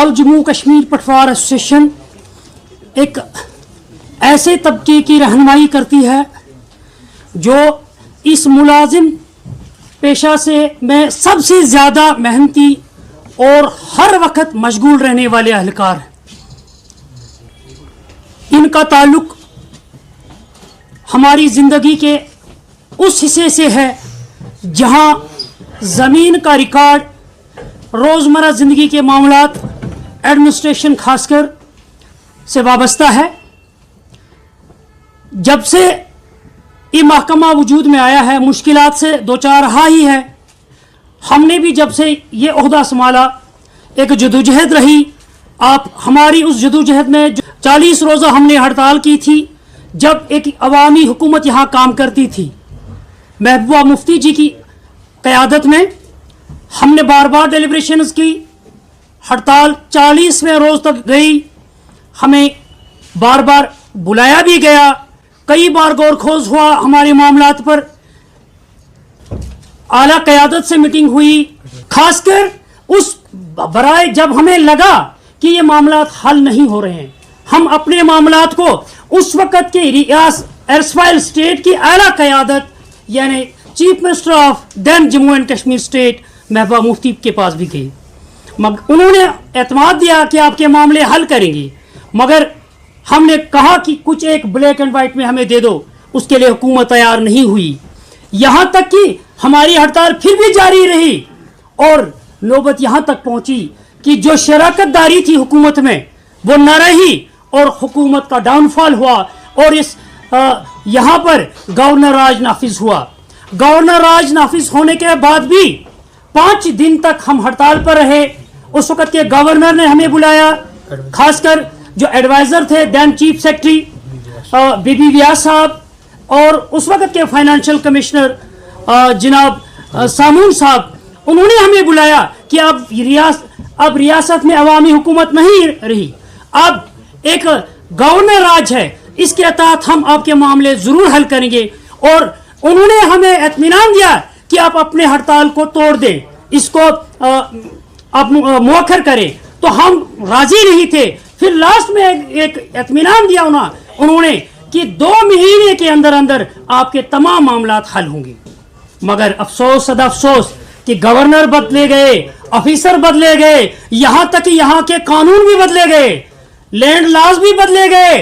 All Jammu Kashmir पटवार association एक ऐसे तबके की रहनुमाई करती है जो इस मुलाजिम पेशा से में सबसे ज़्यादा मेहनती और हर वक्त मशगूल रहने वाले अहलकार हैं। इनका ताल्लुक हमारी ज़िंदगी के उस हिस्से से है जहां ज़मीन का रिकॉर्ड, रोज़मर्रा ज़िंदगी के मामलात, एडमिनिस्ट्रेशन खासकर से वाबस्ता है। जब से ये महकमा वजूद में आया है, मुश्किलात से दो चार रहा ही है। हमने भी जब से ये ओहदा संभाला, एक जदोजहद रही। आप हमारी उस जदोजहद में 40 रोज़ा हमने हड़ताल की थी जब एक अवामी हुकूमत यहाँ काम करती थी। महबूबा मुफ्ती जी की क़यादत में हमने बार बार डेलिब्रेशंस की। हड़ताल 40वें रोज़ तक गई। हमें बार बार बुलाया भी गया, कई बार गौर खोज हुआ हमारे मामलात पर। आला क़यादत से मीटिंग हुई, खासकर उस बराए जब हमें लगा कि ये मामलात हल नहीं हो रहे हैं। हम अपने मामलात को उस वक़्त के एरसवाइल स्टेट की आला क़यादत यानी chief minister of then Jammu and Kashmir state Mehbooba Mufti के पास भी गए। उन्होंने एतमाद दिया कि आपके मामले हल करेंगे, मगर हमने कहा कि कुछ एक ब्लैक एंड वाइट में हमें दे दो, उसके लिए हुकूमत तैयार नहीं हुई। यहाँ तक कि हमारी हड़ताल फिर भी जारी रही और नौबत यहाँ तक पहुँची कि जो शराकतदारी थी हुकूमत में वो न रही और हुकूमत का डाउनफॉल हुआ और इस यहाँ पर गवर्नर राज नाफिज हुआ। गवर्नर राज नाफिज होने के बाद भी 5 दिन तक हम हड़ताल पर रहे। उस वक़्त के गवर्नर ने हमें बुलाया, खासकर जो एडवाइज़र थे दैन चीफ सेक्रेटरी बीबी व्यास साहब और उस वक़्त के फाइनेंशियल कमिश्नर जनाब सामून साहब, उन्होंने हमें बुलाया कि अब रियासत में अवामी हुकूमत नहीं रही, अब एक गवर्नर राज है, इसके तहत हम आपके मामले ज़रूर हल करेंगे। और उन्होंने हमें इत्मीनान दिया कि आप अपने हड़ताल को तोड़ दें, इसको आप मौखर करें। तो हम राज़ी नहीं थे। फिर लास्ट में एक इत्मीनान दिया उन्होंने कि 2 महीने के अंदर अंदर आपके तमाम मामलात हल होंगे। मगर अफसोस सदा अफसोस कि गवर्नर बदले गए, ऑफिसर बदले गए, यहाँ तक कि यहाँ के कानून भी बदले गए, लैंड लॉज भी बदले गए।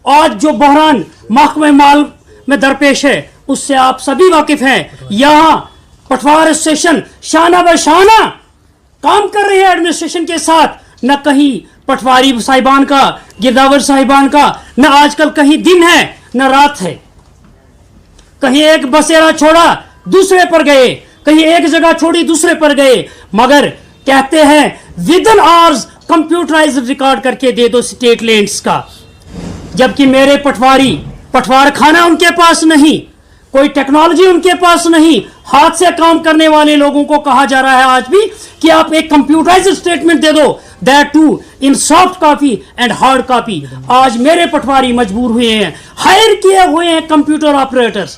आज जो बहरान महकमे माल में दरपेश है उससे आप सभी वाकिफ हैं। यहाँ पटवार एसोसिएशन शाना बशाना काम कर रही है एडमिनिस्ट्रेशन के साथ। न कहीं पटवारी साहिबान का, गिरदावर साहिबान का, न आजकल कहीं दिन है न रात है। कहीं एक बसेरा छोड़ा दूसरे पर गए, कहीं एक जगह छोड़ी दूसरे पर गए, मगर कहते हैं with in hours computerised record करके दे दो स्टेट लैंड्स का। जबकि मेरे पटवार खाना उनके पास नहीं, कोई टेक्नोलॉजी उनके पास नहीं। हाथ से काम करने वाले लोगों को कहा जा रहा है आज भी कि आप एक कंप्यूटराइज्ड स्टेटमेंट दे दो, that too in soft copy and hard copy. आज मेरे पटवारी मजबूर हुए हैं, हायर किए हुए हैं कंप्यूटर ऑपरेटर्स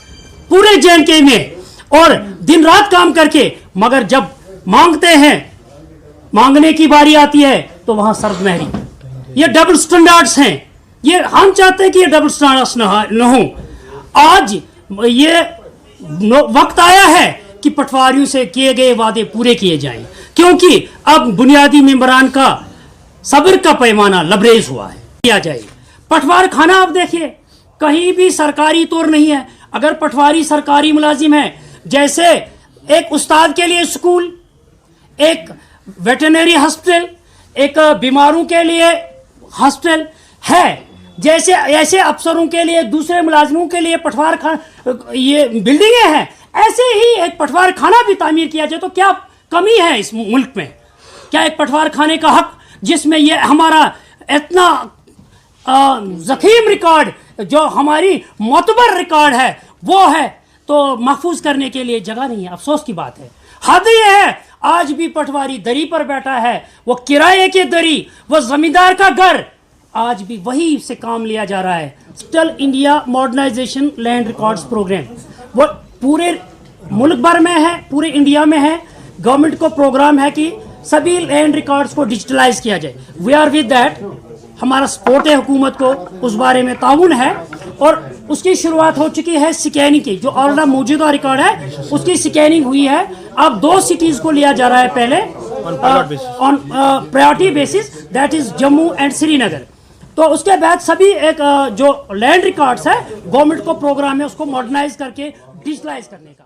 पूरे JNK में और दिन रात काम करके, मगर जब मांगते हैं, मांगने की बारी आती है तो वहां सर्द महरी। ये डबल स्टैंडर्ड्स हैं। ये हम चाहते हैं कि ये डबल स्टैंडर्ड्स न हो। आज ये वक्त आया है कि पटवारियों से किए गए वादे पूरे किए जाएं, क्योंकि अब बुनियादी मेंबरान का सब्र का पैमाना लबरेज हुआ है। किया जाए पटवार खाना, आप देखिए कहीं भी सरकारी तौर नहीं है। अगर पटवारी सरकारी मुलाजिम है, जैसे एक उस्ताद के लिए स्कूल, एक वेटरनरी हॉस्पिटल, एक बीमारों के लिए हॉस्पिटल है, जैसे ऐसे अफसरों के लिए, दूसरे मुलाजिमों के लिए पटवार खाना, ये बिल्डिंगें हैं, ऐसे ही एक पटवार खाना भी तामीर किया जाए तो क्या कमी है इस मुल्क में? क्या एक पटवार खाने का हक, जिसमें ये हमारा इतना ज़ख़ीम रिकॉर्ड, जो हमारी मोतबर रिकॉर्ड है वो है, तो महफूज करने के लिए जगह नहीं है। अफसोस की बात है। हद ये है आज भी पटवारी दरी पर बैठा है, वो किराए की दरी, वो जमींदार का घर, आज भी वही से काम लिया जा रहा है। Still India modernisation land records programme वो पूरे मुल्क भर में है, पूरे इंडिया में है। गवर्नमेंट को प्रोग्राम है कि سبھی لینڈ ریکارڈز کو ڈیجیٹلائز کیا جائے. We are with that. ہمارا سپورٹ ہے حکومت کو, اس بارے میں تعاون ہے, اور اس کی شروعات ہو چکی ہے سکیننگ کی. جو آلریڈی موجودہ ریکارڈ ہے اس کی سکیننگ ہوئی ہے. اب 2 سٹیز کو لیا جا رہا ہے پہلے on priority basis, that is Jammu and Srinagar. تو اس کے بعد سبھی ایک جو لینڈ ریکارڈز ہے گورنمنٹ کو پروگرام ہے اس کو ماڈرنائز کر کے ڈیجیٹلائز کرنے کا.